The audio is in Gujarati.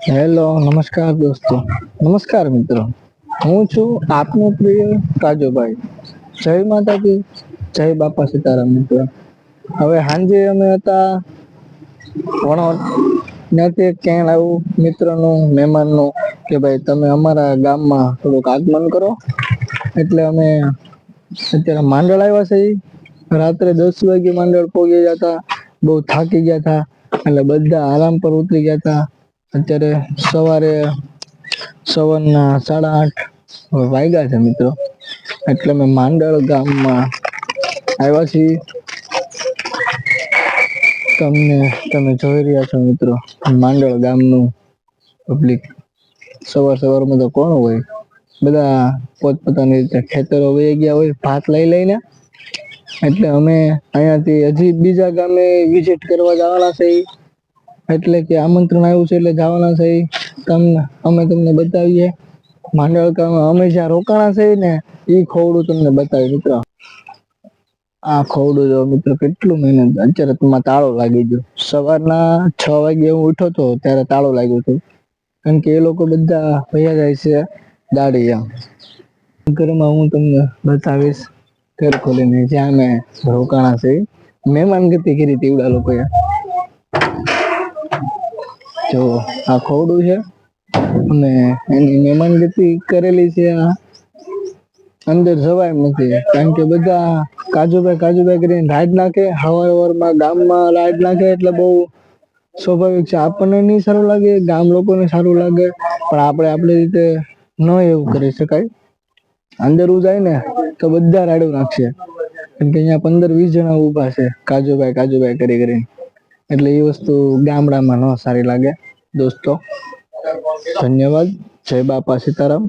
હેલો, નમસ્કાર દોસ્તો. નમસ્કાર મિત્રો. હું છું આપનો પ્રિય કાજુભાઈ. જય માતાજી, જય બાપા સીતારામ મિત્રો. હવે સાંજે અમે હતા વણોદ ત્યાંથી ક્યાં આવું મિત્રનું મહેમાનનું કે ભાઈ તમે અમારા ગામમાં થોડુંક આગમન કરો. એટલે અમે અત્યારે માંડલ આવ્યા છે. રાત્રે 10 વાગે માંડળ પોગી ગયા હતા. બહુ થાકી ગયા તા એટલે બધા આરામ પર ઉતરી ગયા તા. અત્યારે સવારે સવારના 8:30 વાગ્યા છે મિત્રો. એટલે મેં માંડળ ગામમાં આવ્યા છીએ. તમે જોઈ રહ્યા છો મિત્રો માંડળ ગામનું પબ્લિક. સવારમાં તો કોણ હોય, બધા પોતપોતાની રીતે ખેતરો વહી ગયા હોય ભાત લઈને. એટલે અમે અહિયાંથી હજી બીજા ગામે વિઝિટ કરવા જવાના છે. એટલે કે આમંત્રણ આવ્યું છે એટલે જવાના છે. અમે તમને બતાવીએ માંડળ ગામમાં અમે જ્યાં રોકાણા છે ને ઈ ખોવડું તમને બતાવી મિત્રો. આ ખોવડું જો મિત્રો કેટલું મહેનત. અત્યારે તાળો લાગી ગયો. સવારના 6 વાગે હું ઉઠ્યો હતો ત્યારે તાળો લાગ્યો હતો. કારણ કે એ લોકો બધા વયા જાય છે દાડિયા. ઘરમાં હું તમને બતાવીશ ઘર ખોલીને જ્યાં અમે રોકાણા છે. મહેમાન ગતિ કરી હતી એવડા લોકોએ. જો આ ખોવડું છે અને એની મહેમાન ગતિ કરેલી છે. અંદર જવાય એમ નથી કારણ કે બધા કાજુભાઈ કરીને રાઈડ નાખે. હવારમાં ગામમાં રાઈડ નાખે એટલે બહુ સ્વાભાવિક છે. આપણને નહી સારું લાગે, ગામ લોકોને સારું લાગે, પણ આપણે આપણી રીતે ન એવું કરી શકાય. અંદર જાય ને તો બધા રાડું નાખશે. કેમ કે અહીંયા 15-20 જણા ઉભા છે કાજુભાઈ કરી. એટલે એ વસ્તુ ગામડામાં ન સારી લાગે દોસ્તો. ધન્યવાદ. જય બાપા સીતારામ.